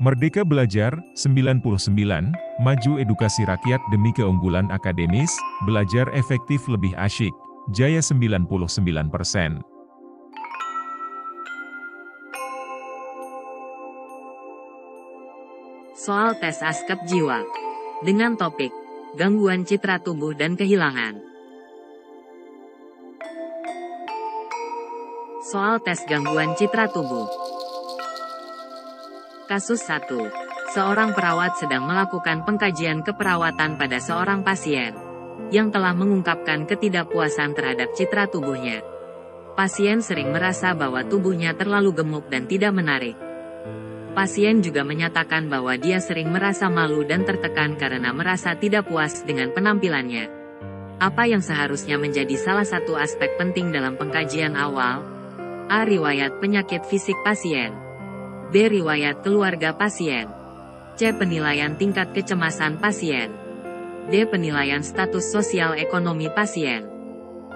Merdeka Belajar, 99, Maju Edukasi Rakyat Demi Keunggulan Akademis, Belajar Efektif Lebih Asyik, Jaya 99%. Soal tes Askep Jiwa. Dengan topik, gangguan citra tubuh dan kehilangan. Soal tes gangguan citra tubuh. Kasus 1. Seorang perawat sedang melakukan pengkajian keperawatan pada seorang pasien yang telah mengungkapkan ketidakpuasan terhadap citra tubuhnya. Pasien sering merasa bahwa tubuhnya terlalu gemuk dan tidak menarik. Pasien juga menyatakan bahwa dia sering merasa malu dan tertekan karena merasa tidak puas dengan penampilannya. Apa yang seharusnya menjadi salah satu aspek penting dalam pengkajian awal? A. Riwayat penyakit fisik pasien. B. Riwayat keluarga pasien. C. Penilaian tingkat kecemasan pasien. D. Penilaian status sosial ekonomi pasien.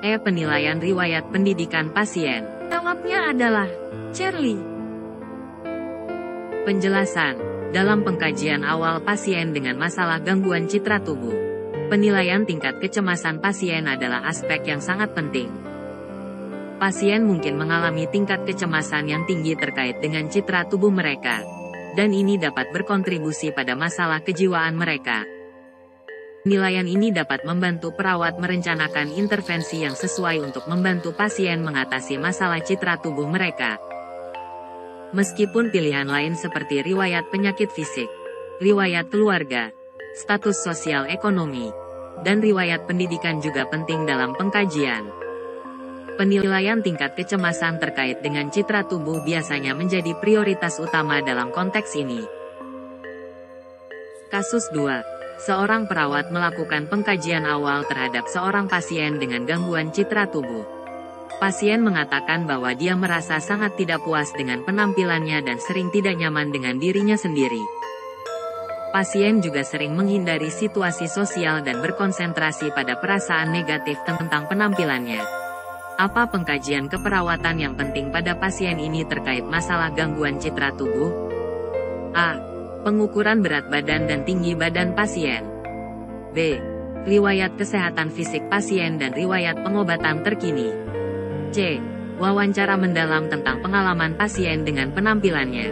E. Penilaian riwayat pendidikan pasien. Jawabnya adalah Charlie. Penjelasan. Dalam pengkajian awal pasien dengan masalah gangguan citra tubuh, penilaian tingkat kecemasan pasien adalah aspek yang sangat penting. Pasien mungkin mengalami tingkat kecemasan yang tinggi terkait dengan citra tubuh mereka, dan ini dapat berkontribusi pada masalah kejiwaan mereka. Penilaian ini dapat membantu perawat merencanakan intervensi yang sesuai untuk membantu pasien mengatasi masalah citra tubuh mereka. Meskipun pilihan lain seperti riwayat penyakit fisik, riwayat keluarga, status sosial ekonomi, dan riwayat pendidikan juga penting dalam pengkajian. Penilaian tingkat kecemasan terkait dengan citra tubuh biasanya menjadi prioritas utama dalam konteks ini. Kasus 2. Seorang perawat melakukan pengkajian awal terhadap seorang pasien dengan gangguan citra tubuh. Pasien mengatakan bahwa dia merasa sangat tidak puas dengan penampilannya dan sering tidak nyaman dengan dirinya sendiri. Pasien juga sering menghindari situasi sosial dan berkonsentrasi pada perasaan negatif tentang penampilannya. Apa pengkajian keperawatan yang penting pada pasien ini terkait masalah gangguan citra tubuh? A. Pengukuran berat badan dan tinggi badan pasien. B. Riwayat kesehatan fisik pasien dan riwayat pengobatan terkini. C. Wawancara mendalam tentang pengalaman pasien dengan penampilannya.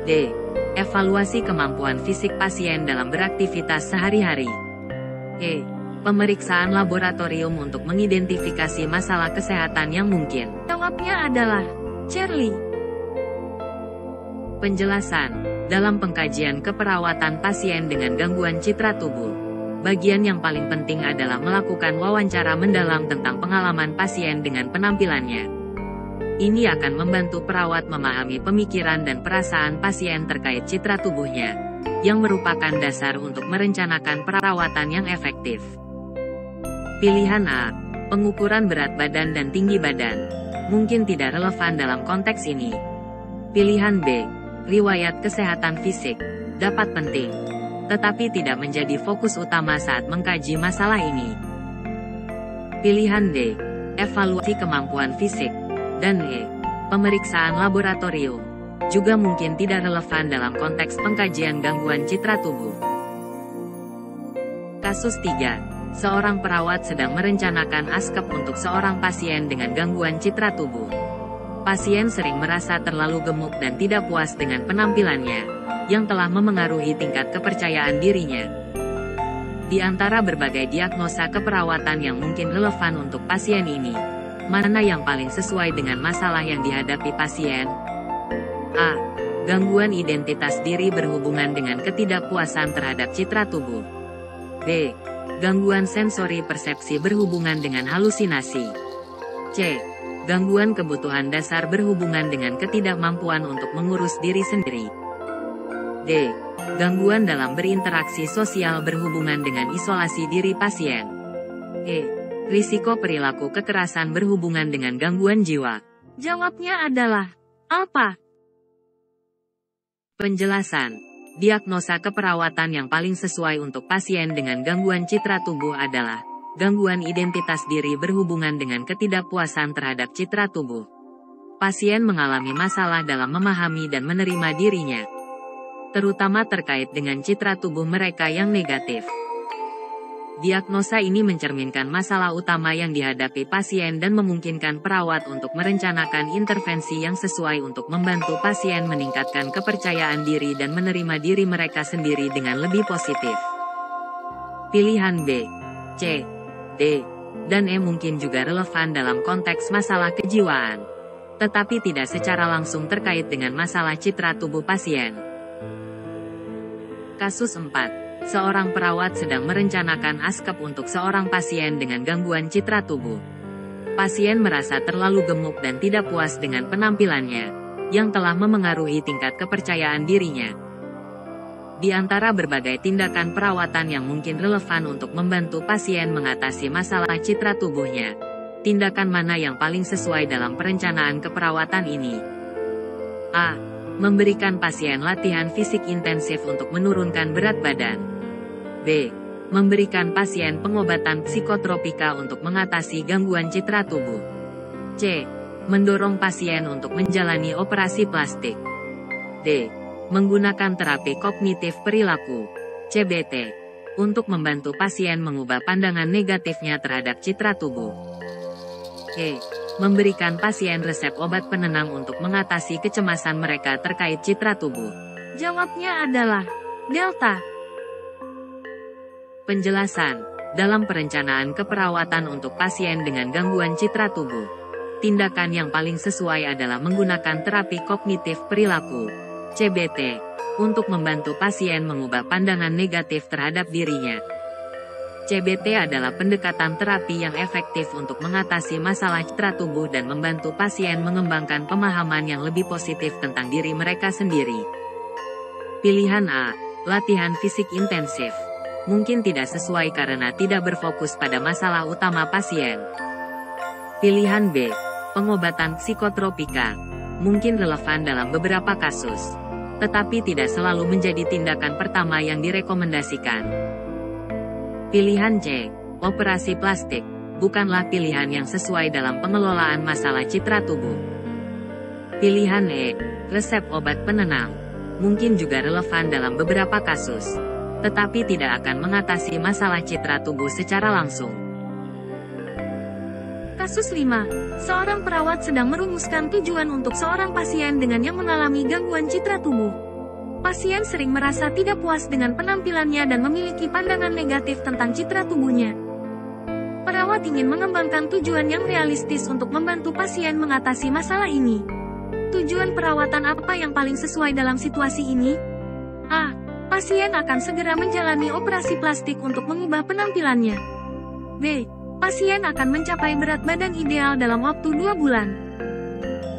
D. Evaluasi kemampuan fisik pasien dalam beraktivitas sehari-hari. E. Pemeriksaan laboratorium untuk mengidentifikasi masalah kesehatan yang mungkin. Jawabnya adalah Charlie. Penjelasan. Dalam pengkajian keperawatan pasien dengan gangguan citra tubuh, bagian yang paling penting adalah melakukan wawancara mendalam tentang pengalaman pasien dengan penampilannya. Ini akan membantu perawat memahami pemikiran dan perasaan pasien terkait citra tubuhnya, yang merupakan dasar untuk merencanakan perawatan yang efektif. Pilihan A. Pengukuran berat badan dan tinggi badan mungkin tidak relevan dalam konteks ini. Pilihan B. Riwayat kesehatan fisik dapat penting, tetapi tidak menjadi fokus utama saat mengkaji masalah ini. Pilihan D. Evaluasi kemampuan fisik, dan E. Pemeriksaan laboratorium juga mungkin tidak relevan dalam konteks pengkajian gangguan citra tubuh. Kasus 3. Seorang perawat sedang merencanakan askep untuk seorang pasien dengan gangguan citra tubuh. Pasien sering merasa terlalu gemuk dan tidak puas dengan penampilannya, yang telah memengaruhi tingkat kepercayaan dirinya. Di antara berbagai diagnosa keperawatan yang mungkin relevan untuk pasien ini, mana yang paling sesuai dengan masalah yang dihadapi pasien? A. Gangguan identitas diri berhubungan dengan ketidakpuasan terhadap citra tubuh. B. Gangguan sensori persepsi berhubungan dengan halusinasi. C. Gangguan kebutuhan dasar berhubungan dengan ketidakmampuan untuk mengurus diri sendiri. D. Gangguan dalam berinteraksi sosial berhubungan dengan isolasi diri pasien. E. Risiko perilaku kekerasan berhubungan dengan gangguan jiwa. Jawabnya adalah apa? Penjelasan. Diagnosa keperawatan yang paling sesuai untuk pasien dengan gangguan citra tubuh adalah gangguan identitas diri berhubungan dengan ketidakpuasan terhadap citra tubuh. Pasien mengalami masalah dalam memahami dan menerima dirinya. terutama terkait dengan citra tubuh mereka yang negatif. Diagnosa ini mencerminkan masalah utama yang dihadapi pasien dan memungkinkan perawat untuk merencanakan intervensi yang sesuai untuk membantu pasien meningkatkan kepercayaan diri dan menerima diri mereka sendiri dengan lebih positif. Pilihan B, C, D, dan E mungkin juga relevan dalam konteks masalah kejiwaan, tetapi tidak secara langsung terkait dengan masalah citra tubuh pasien. Kasus 4. Seorang perawat sedang merencanakan askep untuk seorang pasien dengan gangguan citra tubuh. Pasien merasa terlalu gemuk dan tidak puas dengan penampilannya, yang telah memengaruhi tingkat kepercayaan dirinya. Di antara berbagai tindakan perawatan yang mungkin relevan untuk membantu pasien mengatasi masalah citra tubuhnya, tindakan mana yang paling sesuai dalam perencanaan keperawatan ini? A. Memberikan pasien latihan fisik intensif untuk menurunkan berat badan. B. Memberikan pasien pengobatan psikotropika untuk mengatasi gangguan citra tubuh. C. Mendorong pasien untuk menjalani operasi plastik. D. Menggunakan terapi kognitif perilaku, CBT, untuk membantu pasien mengubah pandangan negatifnya terhadap citra tubuh. E. Memberikan pasien resep obat penenang untuk mengatasi kecemasan mereka terkait citra tubuh. Jawabnya adalah Delta. Penjelasan, dalam perencanaan keperawatan untuk pasien dengan gangguan citra tubuh, tindakan yang paling sesuai adalah menggunakan terapi kognitif perilaku, CBT, untuk membantu pasien mengubah pandangan negatif terhadap dirinya. CBT adalah pendekatan terapi yang efektif untuk mengatasi masalah citra tubuh dan membantu pasien mengembangkan pemahaman yang lebih positif tentang diri mereka sendiri. Pilihan A, latihan fisik intensif, mungkin tidak sesuai karena tidak berfokus pada masalah utama pasien. Pilihan B, pengobatan psikotropika, mungkin relevan dalam beberapa kasus, tetapi tidak selalu menjadi tindakan pertama yang direkomendasikan. Pilihan C, operasi plastik, bukanlah pilihan yang sesuai dalam pengelolaan masalah citra tubuh. Pilihan E, resep obat penenang, mungkin juga relevan dalam beberapa kasus, tetapi tidak akan mengatasi masalah citra tubuh secara langsung. Kasus 5. Seorang perawat sedang merumuskan tujuan untuk seorang pasien dengan yang mengalami gangguan citra tubuh. Pasien sering merasa tidak puas dengan penampilannya dan memiliki pandangan negatif tentang citra tubuhnya. Perawat ingin mengembangkan tujuan yang realistis untuk membantu pasien mengatasi masalah ini. Tujuan perawatan apa yang paling sesuai dalam situasi ini? A. Pasien akan segera menjalani operasi plastik untuk mengubah penampilannya. B. Pasien akan mencapai berat badan ideal dalam waktu 2 bulan.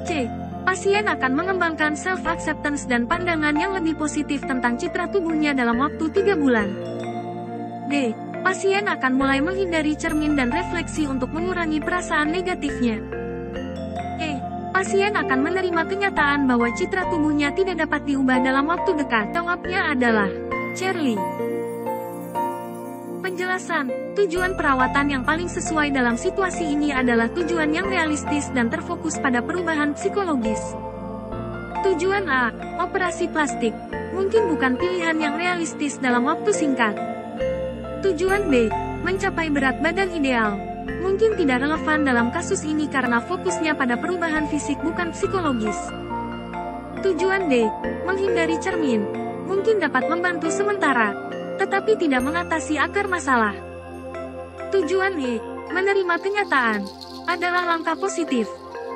C. Pasien akan mengembangkan self-acceptance dan pandangan yang lebih positif tentang citra tubuhnya dalam waktu 3 bulan. D. Pasien akan mulai menghindari cermin dan refleksi untuk mengurangi perasaan negatifnya. E. Pasien akan menerima kenyataan bahwa citra tubuhnya tidak dapat diubah dalam waktu dekat. Jawabnya adalah Charlie. Penjelasan, tujuan perawatan yang paling sesuai dalam situasi ini adalah tujuan yang realistis dan terfokus pada perubahan psikologis. Tujuan A, operasi plastik, mungkin bukan pilihan yang realistis dalam waktu singkat. Tujuan B, mencapai berat badan ideal, mungkin tidak relevan dalam kasus ini karena fokusnya pada perubahan fisik bukan psikologis. Tujuan D, menghindari cermin, mungkin dapat membantu sementara, tetapi tidak mengatasi akar masalah. Tujuan E, menerima kenyataan, adalah langkah positif.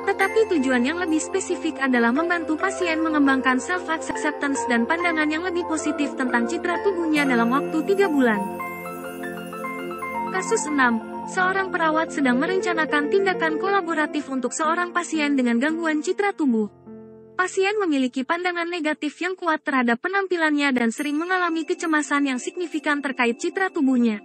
Tetapi tujuan yang lebih spesifik adalah membantu pasien mengembangkan self-acceptance dan pandangan yang lebih positif tentang citra tubuhnya dalam waktu 3 bulan. Kasus 6. Seorang perawat sedang merencanakan tindakan kolaboratif untuk seorang pasien dengan gangguan citra tubuh. Pasien memiliki pandangan negatif yang kuat terhadap penampilannya dan sering mengalami kecemasan yang signifikan terkait citra tubuhnya.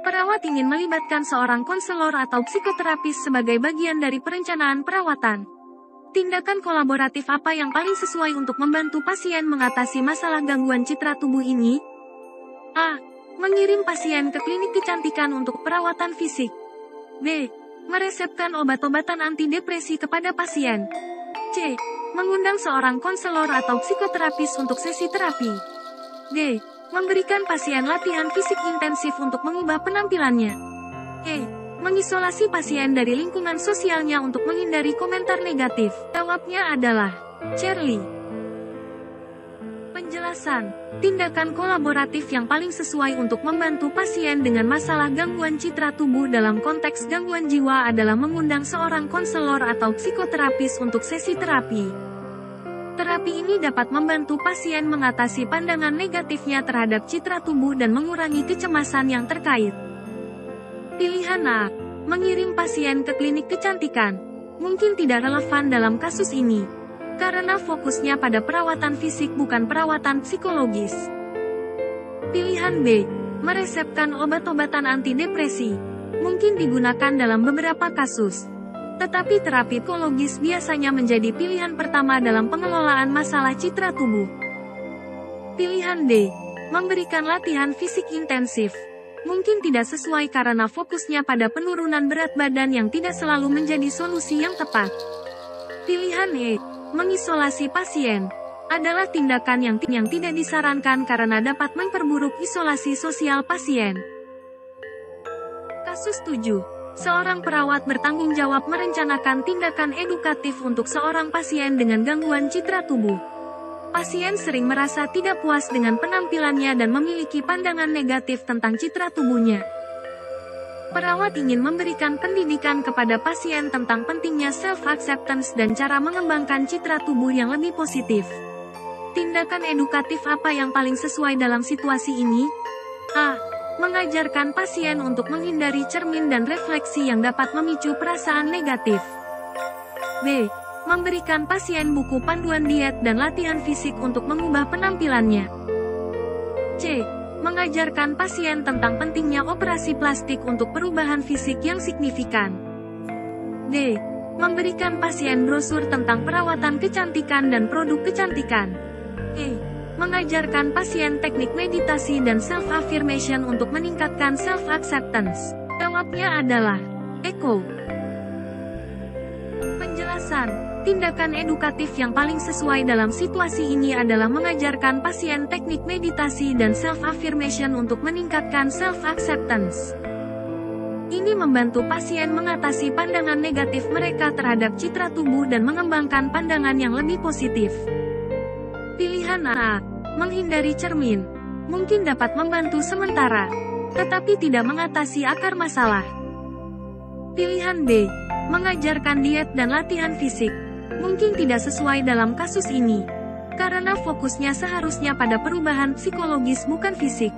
Perawat ingin melibatkan seorang konselor atau psikoterapis sebagai bagian dari perencanaan perawatan. Tindakan kolaboratif apa yang paling sesuai untuk membantu pasien mengatasi masalah gangguan citra tubuh ini? A. Mengirim pasien ke klinik kecantikan untuk perawatan fisik. B. Meresepkan obat-obatan antidepresi kepada pasien. C. Mengundang seorang konselor atau psikoterapis untuk sesi terapi. D. Memberikan pasien latihan fisik intensif untuk mengubah penampilannya. E. Mengisolasi pasien dari lingkungan sosialnya untuk menghindari komentar negatif. Jawabnya adalah Charlie. Penjelasan. Tindakan kolaboratif yang paling sesuai untuk membantu pasien dengan masalah gangguan citra tubuh dalam konteks gangguan jiwa adalah mengundang seorang konselor atau psikoterapis untuk sesi terapi. Terapi ini dapat membantu pasien mengatasi pandangan negatifnya terhadap citra tubuh dan mengurangi kecemasan yang terkait. Pilihan A. Mengirim pasien ke klinik kecantikan. Mungkin tidak relevan dalam kasus ini, karena fokusnya pada perawatan fisik bukan perawatan psikologis. Pilihan B. Meresepkan obat-obatan antidepresi. Mungkin digunakan dalam beberapa kasus, tetapi terapi psikologis biasanya menjadi pilihan pertama dalam pengelolaan masalah citra tubuh. Pilihan D. Memberikan latihan fisik intensif. Mungkin tidak sesuai karena fokusnya pada penurunan berat badan yang tidak selalu menjadi solusi yang tepat. Pilihan E. Mengisolasi pasien. Adalah tindakan yang tidak disarankan karena dapat memperburuk isolasi sosial pasien. Kasus 7. Seorang perawat bertanggung jawab merencanakan tindakan edukatif untuk seorang pasien dengan gangguan citra tubuh. Pasien sering merasa tidak puas dengan penampilannya dan memiliki pandangan negatif tentang citra tubuhnya. Perawat ingin memberikan pendidikan kepada pasien tentang pentingnya self-acceptance dan cara mengembangkan citra tubuh yang lebih positif. Tindakan edukatif apa yang paling sesuai dalam situasi ini? A. Mengajarkan pasien untuk menghindari cermin dan refleksi yang dapat memicu perasaan negatif. B. Memberikan pasien buku panduan diet dan latihan fisik untuk mengubah penampilannya. C. Mengajarkan pasien tentang pentingnya operasi plastik untuk perubahan fisik yang signifikan. D. Memberikan pasien brosur tentang perawatan kecantikan dan produk kecantikan. E. Mengajarkan pasien teknik meditasi dan self-affirmation untuk meningkatkan self-acceptance. Jawabnya adalah Eko. Penjelasan. Tindakan edukatif yang paling sesuai dalam situasi ini adalah mengajarkan pasien teknik meditasi dan self-affirmation untuk meningkatkan self-acceptance. Ini membantu pasien mengatasi pandangan negatif mereka terhadap citra tubuh dan mengembangkan pandangan yang lebih positif. Pilihan A. Menghindari cermin. Mungkin dapat membantu sementara, tetapi tidak mengatasi akar masalah. Pilihan B. Mengajarkan diet dan latihan fisik. Mungkin tidak sesuai dalam kasus ini, karena fokusnya seharusnya pada perubahan psikologis bukan fisik.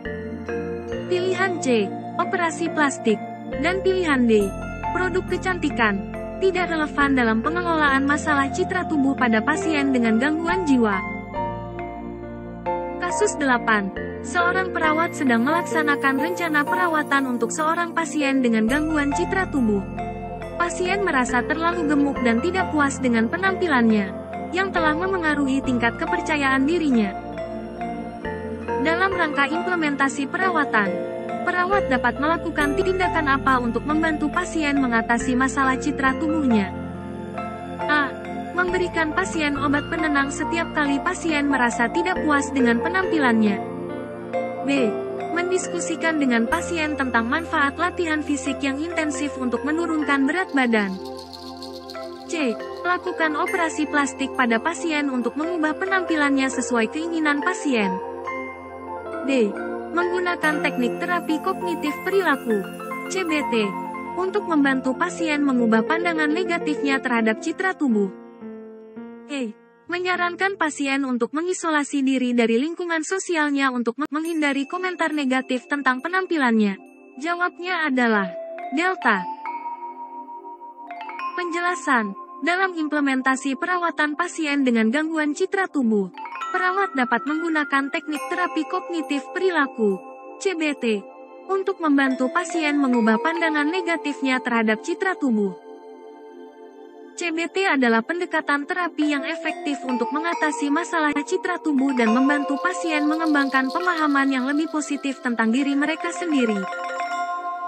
Pilihan C. Operasi plastik. Dan pilihan D. Produk kecantikan. Tidak relevan dalam pengelolaan masalah citra tubuh pada pasien dengan gangguan jiwa. Kasus 8. Seorang perawat sedang melaksanakan rencana perawatan untuk seorang pasien dengan gangguan citra tubuh. Pasien merasa terlalu gemuk dan tidak puas dengan penampilannya, yang telah memengaruhi tingkat kepercayaan dirinya. Dalam rangka implementasi perawatan, perawat dapat melakukan tindakan apa untuk membantu pasien mengatasi masalah citra tubuhnya? A. Memberikan pasien obat penenang setiap kali pasien merasa tidak puas dengan penampilannya. B. Mendiskusikan dengan pasien tentang manfaat latihan fisik yang intensif untuk menurunkan berat badan. C. Lakukan operasi plastik pada pasien untuk mengubah penampilannya sesuai keinginan pasien. D. Menggunakan teknik terapi kognitif perilaku (CBT) untuk membantu pasien mengubah pandangan negatifnya terhadap citra tubuh. E. Menyarankan pasien untuk mengisolasi diri dari lingkungan sosialnya untuk menghindari komentar negatif tentang penampilannya. Jawabnya adalah Delta. Penjelasan. Dalam implementasi perawatan pasien dengan gangguan citra tubuh, perawat dapat menggunakan teknik terapi kognitif perilaku (CBT) untuk membantu pasien mengubah pandangan negatifnya terhadap citra tubuh. CBT adalah pendekatan terapi yang efektif untuk mengatasi masalah citra tubuh dan membantu pasien mengembangkan pemahaman yang lebih positif tentang diri mereka sendiri.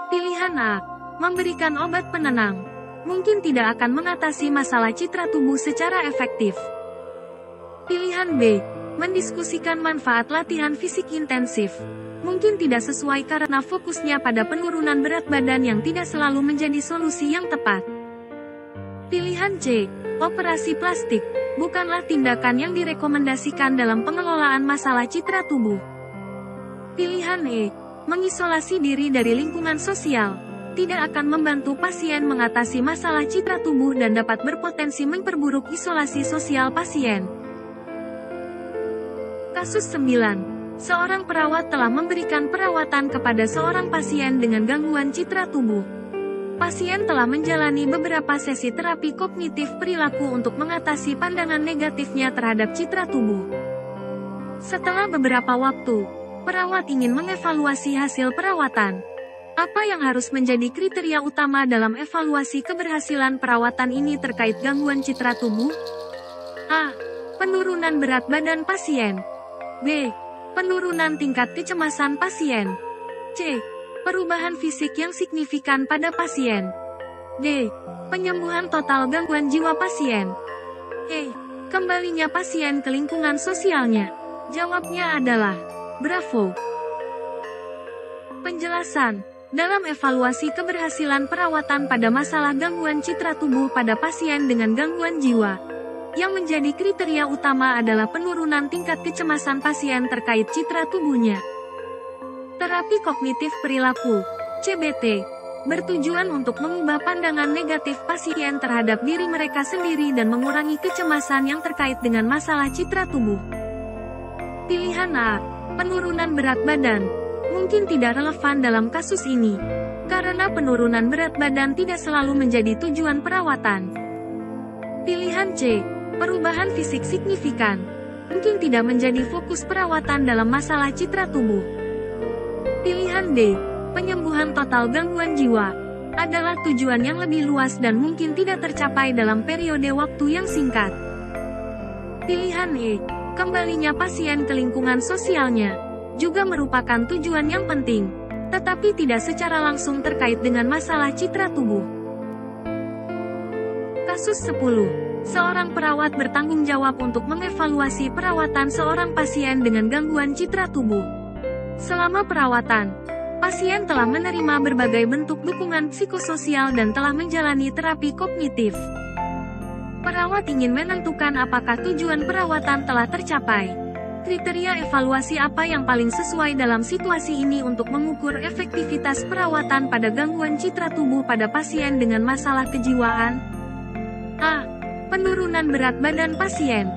Pilihan A. Memberikan obat penenang. Mungkin tidak akan mengatasi masalah citra tubuh secara efektif, Pilihan B. Mendiskusikan manfaat latihan fisik intensif. Mungkin tidak sesuai karena fokusnya pada penurunan berat badan yang tidak selalu menjadi solusi yang tepat. Pilihan C. Operasi plastik. Bukanlah tindakan yang direkomendasikan dalam pengelolaan masalah citra tubuh. Pilihan E. Mengisolasi diri dari lingkungan sosial. Tidak akan membantu pasien mengatasi masalah citra tubuh dan dapat berpotensi memperburuk isolasi sosial pasien. Kasus 9. Seorang perawat telah memberikan perawatan kepada seorang pasien dengan gangguan citra tubuh. Pasien telah menjalani beberapa sesi terapi kognitif perilaku untuk mengatasi pandangan negatifnya terhadap citra tubuh. Setelah beberapa waktu, perawat ingin mengevaluasi hasil perawatan. Apa yang harus menjadi kriteria utama dalam evaluasi keberhasilan perawatan ini terkait gangguan citra tubuh? A. Penurunan berat badan pasien. B. Penurunan tingkat kecemasan pasien. C. Perubahan fisik yang signifikan pada pasien. D. Penyembuhan total gangguan jiwa pasien. E. Kembalinya pasien ke lingkungan sosialnya. Jawabnya adalah Bravo. Penjelasan. Dalam evaluasi keberhasilan perawatan pada masalah gangguan citra tubuh pada pasien dengan gangguan jiwa, yang menjadi kriteria utama adalah penurunan tingkat kecemasan pasien terkait citra tubuhnya. Terapi kognitif perilaku, CBT, bertujuan untuk mengubah pandangan negatif pasien terhadap diri mereka sendiri dan mengurangi kecemasan yang terkait dengan masalah citra tubuh. Pilihan A. Penurunan berat badan. Mungkin tidak relevan dalam kasus ini, karena penurunan berat badan tidak selalu menjadi tujuan perawatan. Pilihan C. Perubahan fisik signifikan. Mungkin tidak menjadi fokus perawatan dalam masalah citra tubuh. Pilihan D. Penyembuhan total gangguan jiwa. Adalah tujuan yang lebih luas dan mungkin tidak tercapai dalam periode waktu yang singkat. Pilihan E. Kembalinya pasien ke lingkungan sosialnya. Juga merupakan tujuan yang penting, tetapi tidak secara langsung terkait dengan masalah citra tubuh. Kasus 10. Seorang perawat bertanggung jawab untuk mengevaluasi perawatan seorang pasien dengan gangguan citra tubuh. Selama perawatan, pasien telah menerima berbagai bentuk dukungan psikososial dan telah menjalani terapi kognitif. Perawat ingin menentukan apakah tujuan perawatan telah tercapai. Kriteria evaluasi apa yang paling sesuai dalam situasi ini untuk mengukur efektivitas perawatan pada gangguan citra tubuh pada pasien dengan masalah kejiwaan? A. Penurunan berat badan pasien.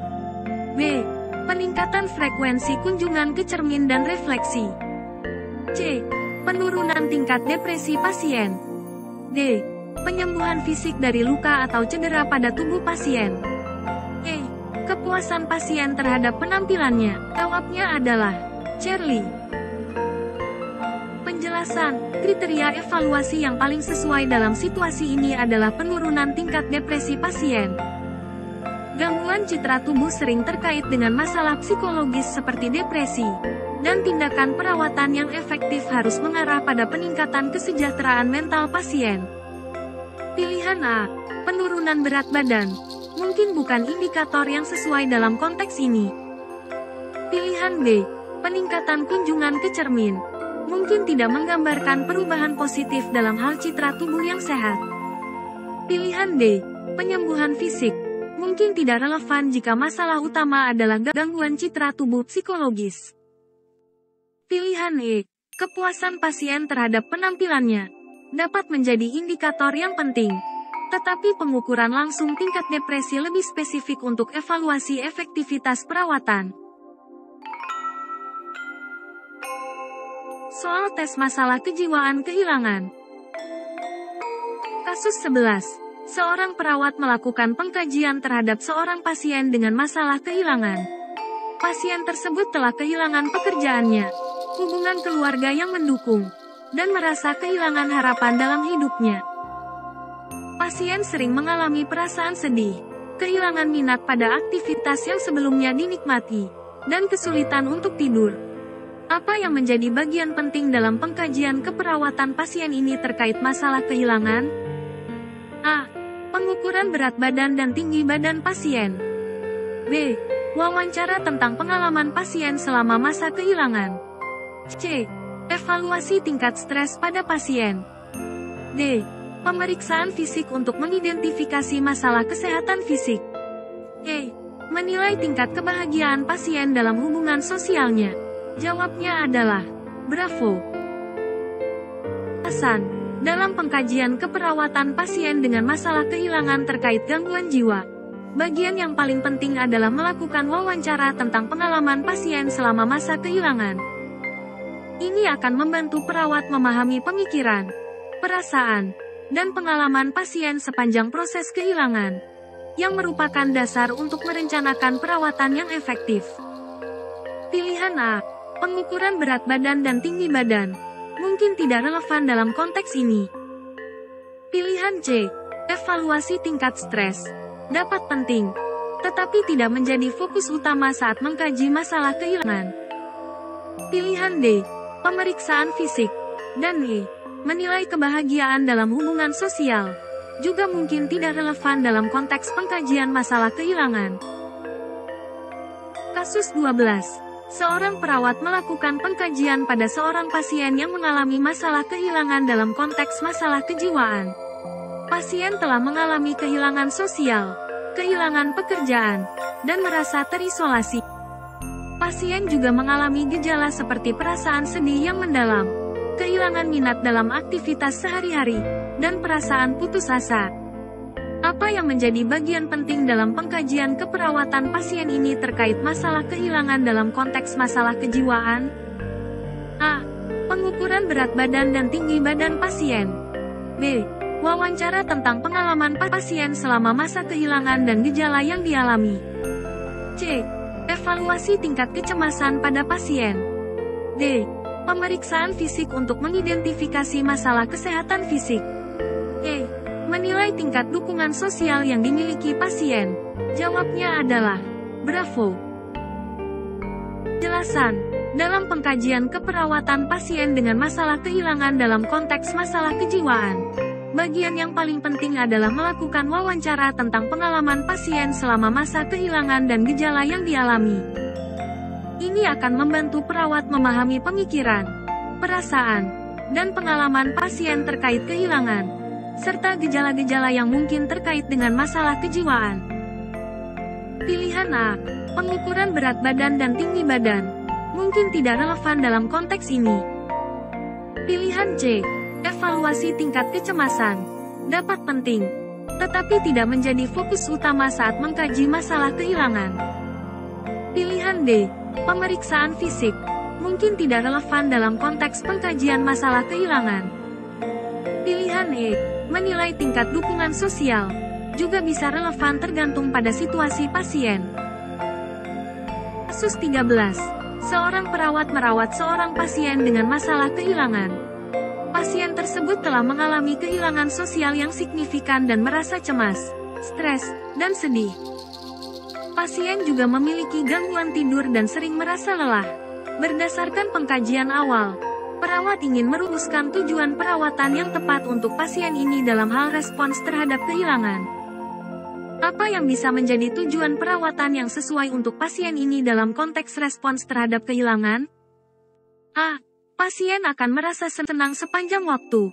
B. Peningkatan frekuensi kunjungan ke cermin dan refleksi. C. Penurunan tingkat depresi pasien. D. Penyembuhan fisik dari luka atau cedera pada tubuh pasien. E. Kepuasan pasien terhadap penampilannya. Jawabnya adalah Charlie. Penjelasan. Kriteria evaluasi yang paling sesuai dalam situasi ini adalah penurunan tingkat depresi pasien. Gangguan citra tubuh sering terkait dengan masalah psikologis seperti depresi, dan tindakan perawatan yang efektif harus mengarah pada peningkatan kesejahteraan mental pasien. Pilihan A. Penurunan berat badan. Mungkin bukan indikator yang sesuai dalam konteks ini. Pilihan B. Peningkatan kunjungan ke cermin. Mungkin tidak menggambarkan perubahan positif dalam hal citra tubuh yang sehat. Pilihan D. Penyembuhan fisik. Mungkin tidak relevan jika masalah utama adalah gangguan citra tubuh psikologis. Pilihan E. Kepuasan pasien terhadap penampilannya dapat menjadi indikator yang penting, tetapi pengukuran langsung tingkat depresi lebih spesifik untuk evaluasi efektivitas perawatan. Soal tes masalah kejiwaan kehilangan. Kasus 11. Seorang perawat melakukan pengkajian terhadap seorang pasien dengan masalah kehilangan. Pasien tersebut telah kehilangan pekerjaannya, hubungan keluarga yang mendukung, dan merasa kehilangan harapan dalam hidupnya. Pasien sering mengalami perasaan sedih, kehilangan minat pada aktivitas yang sebelumnya dinikmati, dan kesulitan untuk tidur. Apa yang menjadi bagian penting dalam pengkajian keperawatan pasien ini terkait masalah kehilangan? A. Pengukuran berat badan dan tinggi badan pasien. B. Wawancara tentang pengalaman pasien selama masa kehilangan. C. Evaluasi tingkat stres pada pasien. D. Pemeriksaan fisik untuk mengidentifikasi masalah kesehatan fisik. E. Menilai tingkat kebahagiaan pasien dalam hubungan sosialnya. Jawabnya adalah Bravo. Alasan. Dalam pengkajian keperawatan pasien dengan masalah kehilangan terkait gangguan jiwa, bagian yang paling penting adalah melakukan wawancara tentang pengalaman pasien selama masa kehilangan. Ini akan membantu perawat memahami pemikiran, perasaan, dan pengalaman pasien sepanjang proses kehilangan, yang merupakan dasar untuk merencanakan perawatan yang efektif. Pilihan A. Pengukuran berat badan dan tinggi badan mungkin tidak relevan dalam konteks ini. Pilihan C. Evaluasi tingkat stres dapat penting, tetapi tidak menjadi fokus utama saat mengkaji masalah kehilangan. Pilihan D. Pemeriksaan fisik, dan E. Menilai kebahagiaan dalam hubungan sosial juga mungkin tidak relevan dalam konteks pengkajian masalah kehilangan. Kasus 12. Seorang perawat melakukan pengkajian pada seorang pasien yang mengalami masalah kehilangan dalam konteks masalah kejiwaan. Pasien telah mengalami kehilangan sosial, kehilangan pekerjaan, dan merasa terisolasi. Pasien juga mengalami gejala seperti perasaan sedih yang mendalam, kehilangan minat dalam aktivitas sehari-hari, dan perasaan putus asa. Apa yang menjadi bagian penting dalam pengkajian keperawatan pasien ini terkait masalah kehilangan dalam konteks masalah kejiwaan? A. Pengukuran berat badan dan tinggi badan pasien. B. Wawancara tentang pengalaman pasien selama masa kehilangan dan gejala yang dialami. C. Evaluasi tingkat kecemasan pada pasien. D. Pemeriksaan fisik untuk mengidentifikasi masalah kesehatan fisik. E. Menilai tingkat dukungan sosial yang dimiliki pasien. Jawabnya adalah Bravo. Jelasan. Dalam pengkajian keperawatan pasien dengan masalah kehilangan dalam konteks masalah kejiwaan, bagian yang paling penting adalah melakukan wawancara tentang pengalaman pasien selama masa kehilangan dan gejala yang dialami. Ini akan membantu perawat memahami pemikiran, perasaan, dan pengalaman pasien terkait kehilangan, serta gejala-gejala yang mungkin terkait dengan masalah kejiwaan. Pilihan A. Pengukuran berat badan dan tinggi badan mungkin tidak relevan dalam konteks ini. Pilihan C. Evaluasi tingkat kecemasan dapat penting, tetapi tidak menjadi fokus utama saat mengkaji masalah kehilangan. Pilihan D. Pemeriksaan fisik mungkin tidak relevan dalam konteks pengkajian masalah kehilangan. Pilihan E. Menilai tingkat dukungan sosial juga bisa relevan tergantung pada situasi pasien. Kasus 13. Seorang perawat merawat seorang pasien dengan masalah kehilangan. Pasien tersebut telah mengalami kehilangan sosial yang signifikan dan merasa cemas, stres, dan sedih. Pasien juga memiliki gangguan tidur dan sering merasa lelah. Berdasarkan pengkajian awal, perawat ingin merumuskan tujuan perawatan yang tepat untuk pasien ini dalam hal respons terhadap kehilangan. Apa yang bisa menjadi tujuan perawatan yang sesuai untuk pasien ini dalam konteks respons terhadap kehilangan? A. Pasien akan merasa senang sepanjang waktu.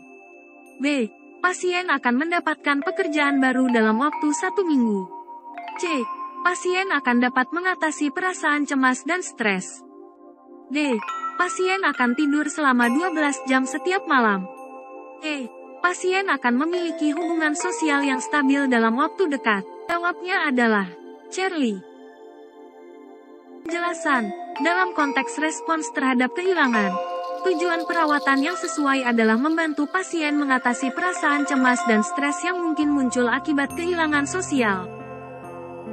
B. Pasien akan mendapatkan pekerjaan baru dalam waktu 1 minggu. C. Pasien akan dapat mengatasi perasaan cemas dan stres. D. Pasien akan tidur selama 12 jam setiap malam. E. Pasien akan memiliki hubungan sosial yang stabil dalam waktu dekat. Jawabnya adalah Charlie. Penjelasan. Dalam konteks respons terhadap kehilangan, tujuan perawatan yang sesuai adalah membantu pasien mengatasi perasaan cemas dan stres yang mungkin muncul akibat kehilangan sosial.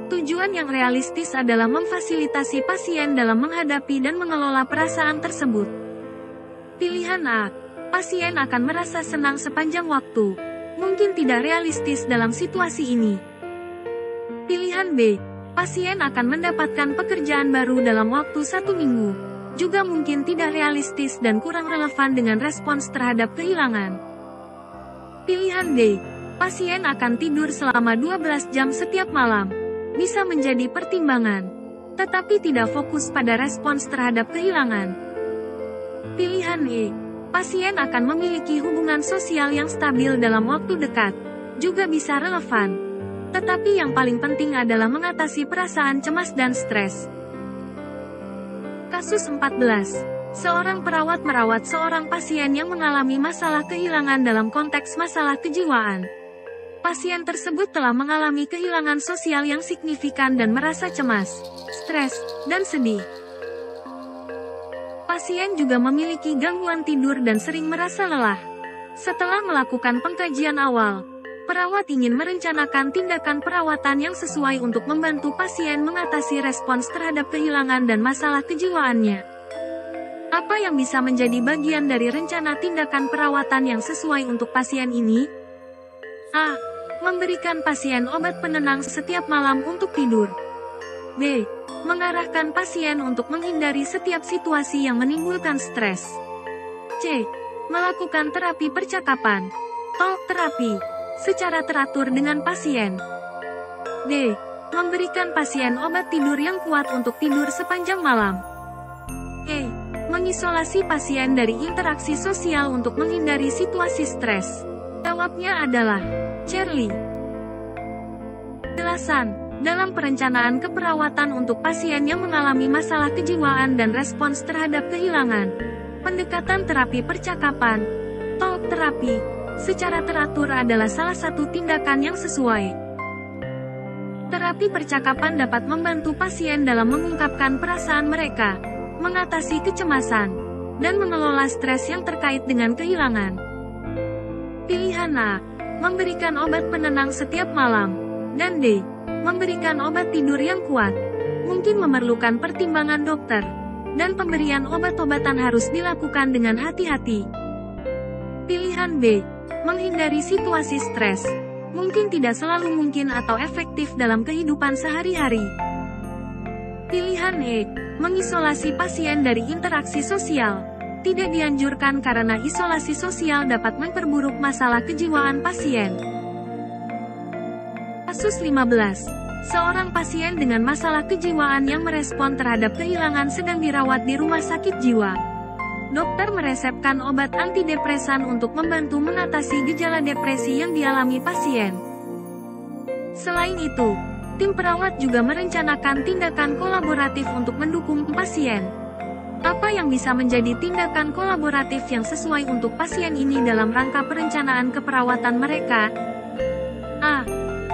Tujuan yang realistis adalah memfasilitasi pasien dalam menghadapi dan mengelola perasaan tersebut. Pilihan A. Pasien akan merasa senang sepanjang waktu. Mungkin tidak realistis dalam situasi ini. Pilihan B. Pasien akan mendapatkan pekerjaan baru dalam waktu 1 minggu. Juga mungkin tidak realistis dan kurang relevan dengan respons terhadap kehilangan. Pilihan D. Pasien akan tidur selama 12 jam setiap malam. Bisa menjadi pertimbangan, tetapi tidak fokus pada respons terhadap kehilangan. Pilihan E. Pasien akan memiliki hubungan sosial yang stabil dalam waktu dekat. Juga bisa relevan. Tetapi yang paling penting adalah mengatasi perasaan cemas dan stres. Kasus 14. Seorang perawat merawat seorang pasien yang mengalami masalah kehilangan dalam konteks masalah kejiwaan. Pasien tersebut telah mengalami kehilangan sosial yang signifikan dan merasa cemas, stres, dan sedih. Pasien juga memiliki gangguan tidur dan sering merasa lelah. Setelah melakukan pengkajian awal, perawat ingin merencanakan tindakan perawatan yang sesuai untuk membantu pasien mengatasi respons terhadap kehilangan dan masalah kejiwaannya. Apa yang bisa menjadi bagian dari rencana tindakan perawatan yang sesuai untuk pasien ini? A. Memberikan pasien obat penenang setiap malam untuk tidur. B. Mengarahkan pasien untuk menghindari setiap situasi yang menimbulkan stres. C. Melakukan terapi percakapan, talk terapi, secara teratur dengan pasien. D. Memberikan pasien obat tidur yang kuat untuk tidur sepanjang malam. E. Mengisolasi pasien dari interaksi sosial untuk menghindari situasi stres. Jawabnya adalah Charlie. Jelasan. Dalam perencanaan keperawatan untuk pasien yang mengalami masalah kejiwaan dan respons terhadap kehilangan, pendekatan terapi percakapan, talk terapi, secara teratur adalah salah satu tindakan yang sesuai. Terapi percakapan dapat membantu pasien dalam mengungkapkan perasaan mereka, mengatasi kecemasan, dan mengelola stres yang terkait dengan kehilangan. Pilihan A. Memberikan obat penenang setiap malam, dan D. Memberikan obat tidur yang kuat. Mungkin memerlukan pertimbangan dokter, dan pemberian obat-obatan harus dilakukan dengan hati-hati. Pilihan B. Menghindari situasi stres. Mungkin tidak selalu mungkin atau efektif dalam kehidupan sehari-hari. Pilihan E. Mengisolasi pasien dari interaksi sosial. Tidak dianjurkan karena isolasi sosial dapat memperburuk masalah kejiwaan pasien. Kasus 15. Seorang pasien dengan masalah kejiwaan yang merespon terhadap kehilangan sedang dirawat di rumah sakit jiwa. Dokter meresepkan obat antidepresan untuk membantu mengatasi gejala depresi yang dialami pasien. Selain itu, tim perawat juga merencanakan tindakan kolaboratif untuk mendukung pasien. Apa yang bisa menjadi tindakan kolaboratif yang sesuai untuk pasien ini dalam rangka perencanaan keperawatan mereka? A.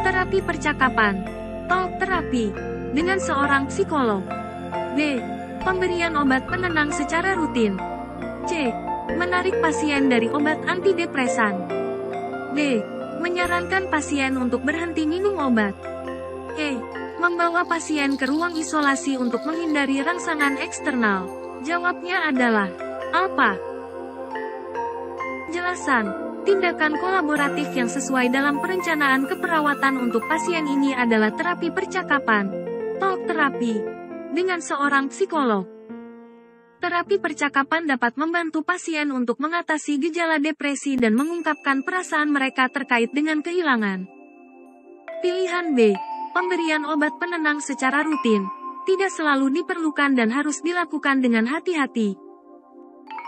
Terapi percakapan, talk terapi, dengan seorang psikolog. B. Pemberian obat penenang secara rutin. C. Menarik pasien dari obat antidepresan. D. Menyarankan pasien untuk berhenti minum obat. E. Membawa pasien ke ruang isolasi untuk menghindari rangsangan eksternal. Jawabnya adalah apa? Jelasan. Tindakan kolaboratif yang sesuai dalam perencanaan keperawatan untuk pasien ini adalah terapi percakapan, talk terapi, dengan seorang psikolog. Terapi percakapan dapat membantu pasien untuk mengatasi gejala depresi dan mengungkapkan perasaan mereka terkait dengan kehilangan. Pilihan B. Pemberian obat penenang secara rutin, tidak selalu diperlukan dan harus dilakukan dengan hati-hati.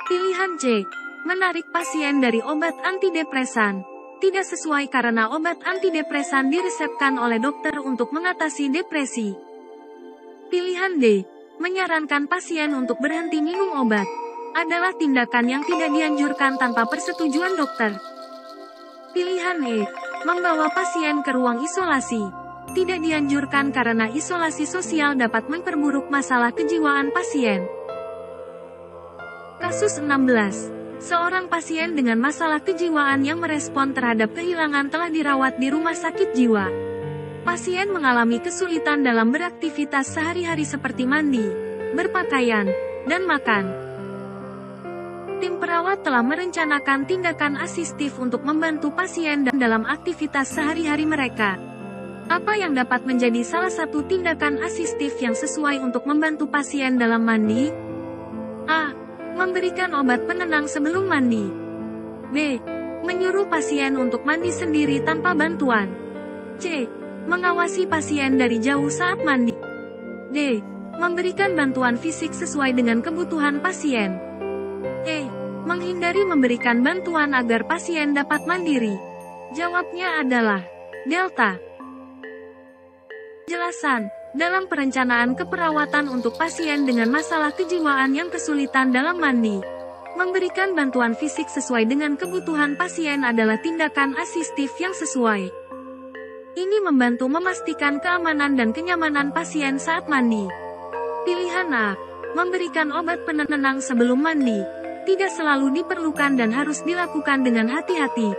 Pilihan C. Menarik pasien dari obat antidepresan. Tidak sesuai karena obat antidepresan diresepkan oleh dokter untuk mengatasi depresi. Pilihan D. Menyarankan pasien untuk berhenti minum obat. Adalah tindakan yang tidak dianjurkan tanpa persetujuan dokter. Pilihan E. Membawa pasien ke ruang isolasi. Tidak dianjurkan karena isolasi sosial dapat memperburuk masalah kejiwaan pasien. Kasus 16. Seorang pasien dengan masalah kejiwaan yang merespon terhadap kehilangan telah dirawat di rumah sakit jiwa. Pasien mengalami kesulitan dalam beraktivitas sehari-hari seperti mandi, berpakaian, dan makan. Tim perawat telah merencanakan tindakan asistif untuk membantu pasien dalam aktivitas sehari-hari mereka. Apa yang dapat menjadi salah satu tindakan asistif yang sesuai untuk membantu pasien dalam mandi? A. Memberikan obat penenang sebelum mandi. B. Menyuruh pasien untuk mandi sendiri tanpa bantuan. C. Mengawasi pasien dari jauh saat mandi. D. Memberikan bantuan fisik sesuai dengan kebutuhan pasien. E. Menghindari memberikan bantuan agar pasien dapat mandiri. Jawabnya adalah Delta. Penjelasan. Dalam perencanaan keperawatan untuk pasien dengan masalah kejiwaan yang kesulitan dalam mandi, memberikan bantuan fisik sesuai dengan kebutuhan pasien adalah tindakan asistif yang sesuai. Ini membantu memastikan keamanan dan kenyamanan pasien saat mandi. Pilihan A. Memberikan obat penenang sebelum mandi. Tidak selalu diperlukan dan harus dilakukan dengan hati-hati.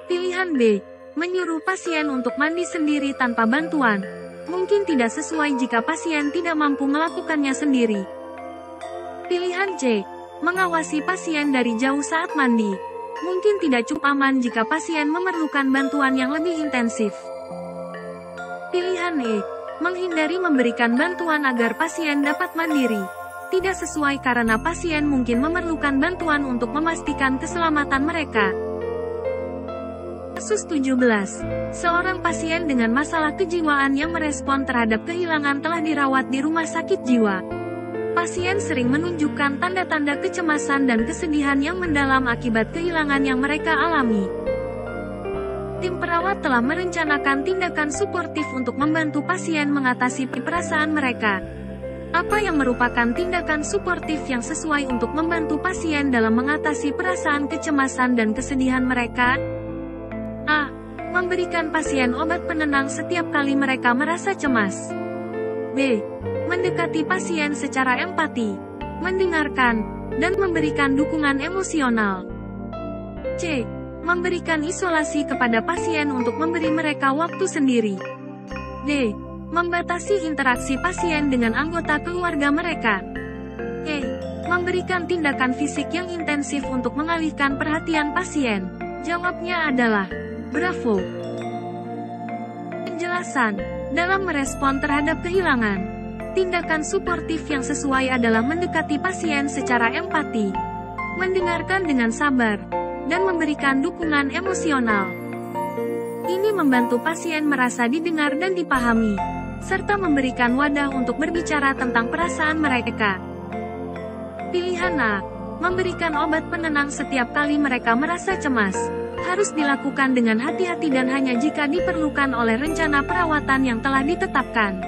Pilihan B. Menyuruh pasien untuk mandi sendiri tanpa bantuan. Mungkin tidak sesuai jika pasien tidak mampu melakukannya sendiri. Pilihan C. Mengawasi pasien dari jauh saat mandi. Mungkin tidak cukup aman jika pasien memerlukan bantuan yang lebih intensif. Pilihan E. Menghindari memberikan bantuan agar pasien dapat mandiri. Tidak sesuai karena pasien mungkin memerlukan bantuan untuk memastikan keselamatan mereka. Kasus 17. Seorang pasien dengan masalah kejiwaan yang merespon terhadap kehilangan telah dirawat di rumah sakit jiwa. Pasien sering menunjukkan tanda-tanda kecemasan dan kesedihan yang mendalam akibat kehilangan yang mereka alami. Tim perawat telah merencanakan tindakan suportif untuk membantu pasien mengatasi perasaan mereka. Apa yang merupakan tindakan suportif yang sesuai untuk membantu pasien dalam mengatasi perasaan kecemasan dan kesedihan mereka? A. Memberikan pasien obat penenang setiap kali mereka merasa cemas. B. Mendekati pasien secara empati, mendengarkan, dan memberikan dukungan emosional. C. Memberikan isolasi kepada pasien untuk memberi mereka waktu sendiri. D. Membatasi interaksi pasien dengan anggota keluarga mereka. E. Memberikan tindakan fisik yang intensif untuk mengalihkan perhatian pasien. Jawabnya adalah Bravo. Penjelasan. Dalam merespon terhadap kehilangan, tindakan suportif yang sesuai adalah mendekati pasien secara empati, mendengarkan dengan sabar, dan memberikan dukungan emosional. Ini membantu pasien merasa didengar dan dipahami, serta memberikan wadah untuk berbicara tentang perasaan mereka. Pilihan A. Memberikan obat penenang setiap kali mereka merasa cemas. Harus dilakukan dengan hati-hati dan hanya jika diperlukan oleh rencana perawatan yang telah ditetapkan.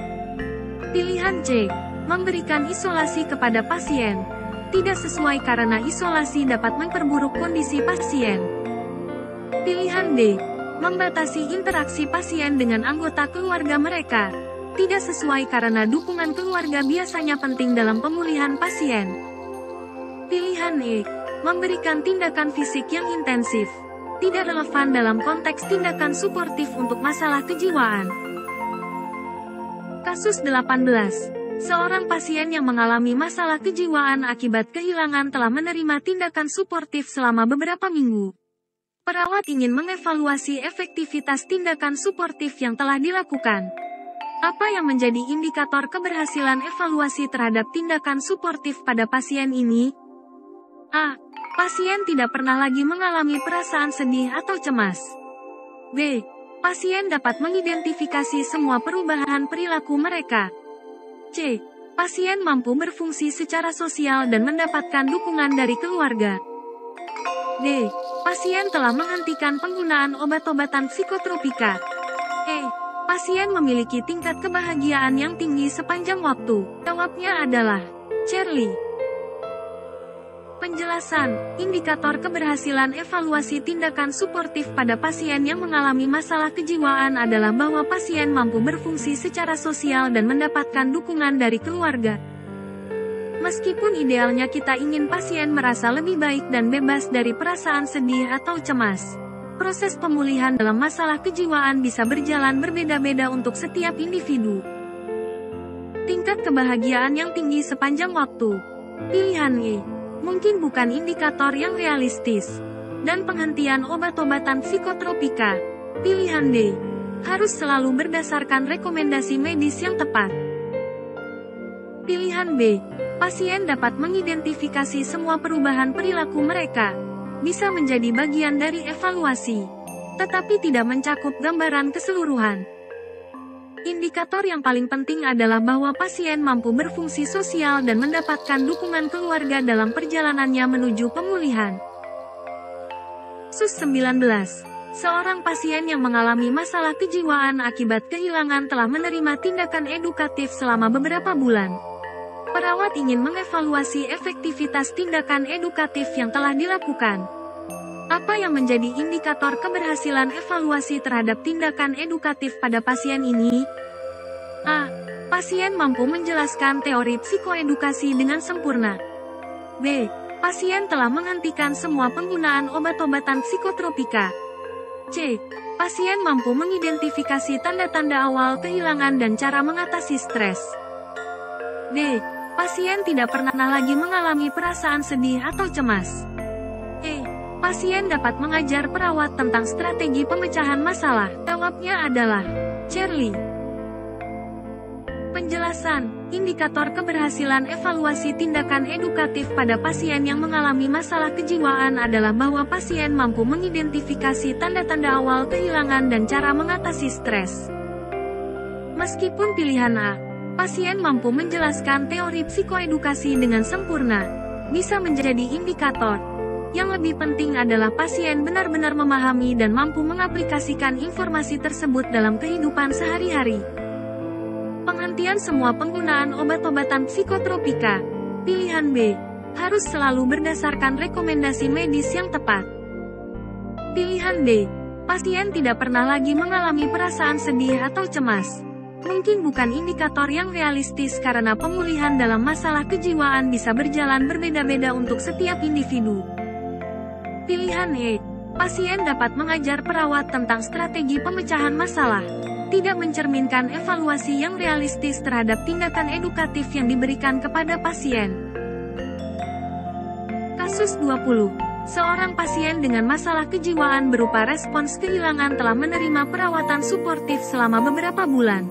Pilihan C. Memberikan isolasi kepada pasien. Tidak sesuai karena isolasi dapat memperburuk kondisi pasien. Pilihan D. Membatasi interaksi pasien dengan anggota keluarga mereka. Tidak sesuai karena dukungan keluarga biasanya penting dalam pemulihan pasien. Pilihan E. Memberikan tindakan fisik yang intensif. Tidak relevan dalam konteks tindakan suportif untuk masalah kejiwaan. Kasus 18. Seorang pasien yang mengalami masalah kejiwaan akibat kehilangan telah menerima tindakan suportif selama beberapa minggu. Perawat ingin mengevaluasi efektivitas tindakan suportif yang telah dilakukan. Apa yang menjadi indikator keberhasilan evaluasi terhadap tindakan suportif pada pasien ini? A. Pasien tidak pernah lagi mengalami perasaan sedih atau cemas. B. Pasien dapat mengidentifikasi semua perubahan perilaku mereka. C. Pasien mampu berfungsi secara sosial dan mendapatkan dukungan dari keluarga. D. Pasien telah menghentikan penggunaan obat-obatan psikotropika. E. Pasien memiliki tingkat kebahagiaan yang tinggi sepanjang waktu. Jawabnya adalah Charlie. Penjelasan. Indikator keberhasilan evaluasi tindakan suportif pada pasien yang mengalami masalah kejiwaan adalah bahwa pasien mampu berfungsi secara sosial dan mendapatkan dukungan dari keluarga. Meskipun idealnya kita ingin pasien merasa lebih baik dan bebas dari perasaan sedih atau cemas, proses pemulihan dalam masalah kejiwaan bisa berjalan berbeda-beda untuk setiap individu. Tingkat kebahagiaan yang tinggi sepanjang waktu. Pilihan E. Mungkin bukan indikator yang realistis. Dan penghentian obat-obatan psikotropika. Pilihan D. Harus selalu berdasarkan rekomendasi medis yang tepat. Pilihan B. Pasien dapat mengidentifikasi semua perubahan perilaku mereka. Bisa menjadi bagian dari evaluasi, tetapi tidak mencakup gambaran keseluruhan. Indikator yang paling penting adalah bahwa pasien mampu berfungsi sosial dan mendapatkan dukungan keluarga dalam perjalanannya menuju pemulihan. SUS-19. Seorang pasien yang mengalami masalah kejiwaan akibat kehilangan telah menerima tindakan edukatif selama beberapa bulan. Perawat ingin mengevaluasi efektivitas tindakan edukatif yang telah dilakukan. Apa yang menjadi indikator keberhasilan evaluasi terhadap tindakan edukatif pada pasien ini? A. Pasien mampu menjelaskan teori psikoedukasi dengan sempurna. B. Pasien telah menghentikan semua penggunaan obat-obatan psikotropika. C. Pasien mampu mengidentifikasi tanda-tanda awal kehilangan dan cara mengatasi stres. D. Pasien tidak pernah lagi mengalami perasaan sedih atau cemas. E. Pasien dapat mengajar perawat tentang strategi pemecahan masalah. Jawabnya adalah Charlie. Penjelasan, indikator keberhasilan evaluasi tindakan edukatif pada pasien yang mengalami masalah kejiwaan adalah bahwa pasien mampu mengidentifikasi tanda-tanda awal kehilangan dan cara mengatasi stres. Meskipun pilihan A, pasien mampu menjelaskan teori psikoedukasi dengan sempurna, bisa menjadi indikator. Yang lebih penting adalah pasien benar-benar memahami dan mampu mengaplikasikan informasi tersebut dalam kehidupan sehari-hari. Penghentian semua penggunaan obat-obatan psikotropika. Pilihan B, harus selalu berdasarkan rekomendasi medis yang tepat. Pilihan D, pasien tidak pernah lagi mengalami perasaan sedih atau cemas. Mungkin bukan indikator yang realistis karena pemulihan dalam masalah kejiwaan bisa berjalan berbeda-beda untuk setiap individu. Pilihan E, pasien dapat mengajar perawat tentang strategi pemecahan masalah. Tidak mencerminkan evaluasi yang realistis terhadap tindakan edukatif yang diberikan kepada pasien. Kasus 20. Seorang pasien dengan masalah kejiwaan berupa respons kehilangan telah menerima perawatan suportif selama beberapa bulan.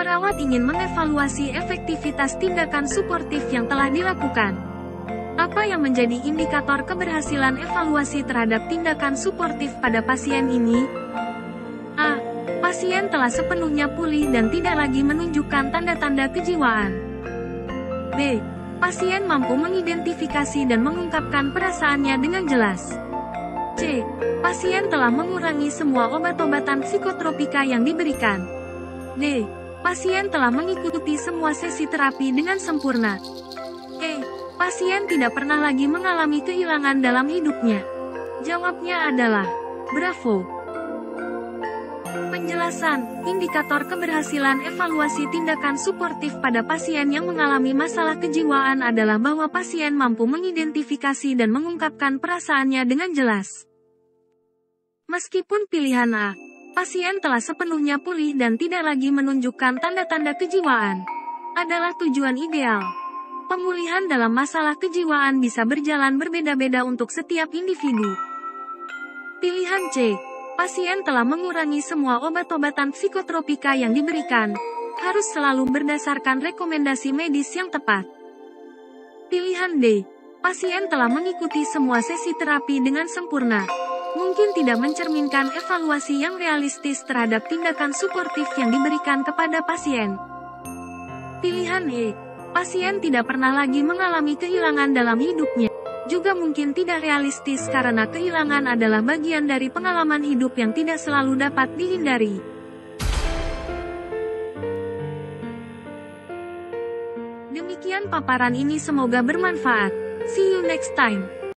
Perawat ingin mengevaluasi efektivitas tindakan suportif yang telah dilakukan. Apa yang menjadi indikator keberhasilan evaluasi terhadap tindakan suportif pada pasien ini? A. Pasien telah sepenuhnya pulih dan tidak lagi menunjukkan tanda-tanda kejiwaan. B. Pasien mampu mengidentifikasi dan mengungkapkan perasaannya dengan jelas. C. Pasien telah mengurangi semua obat-obatan psikotropika yang diberikan. D. Pasien telah mengikuti semua sesi terapi dengan sempurna. E. Pasien tidak pernah lagi mengalami kehilangan dalam hidupnya. Jawabnya adalah Bravo. Penjelasan, indikator keberhasilan evaluasi tindakan suportif pada pasien yang mengalami masalah kejiwaan adalah bahwa pasien mampu mengidentifikasi dan mengungkapkan perasaannya dengan jelas. Meskipun pilihan A, pasien telah sepenuhnya pulih dan tidak lagi menunjukkan tanda-tanda kejiwaan, adalah tujuan ideal. Pemulihan dalam masalah kejiwaan bisa berjalan berbeda-beda untuk setiap individu. Pilihan C, pasien telah mengurangi semua obat-obatan psikotropika yang diberikan, harus selalu berdasarkan rekomendasi medis yang tepat. Pilihan D, pasien telah mengikuti semua sesi terapi dengan sempurna, mungkin tidak mencerminkan evaluasi yang realistis terhadap tindakan suportif yang diberikan kepada pasien. Pilihan E, pasien tidak pernah lagi mengalami kehilangan dalam hidupnya. Juga mungkin tidak realistis karena kehilangan adalah bagian dari pengalaman hidup yang tidak selalu dapat dihindari. Demikian paparan ini, semoga bermanfaat. See you next time.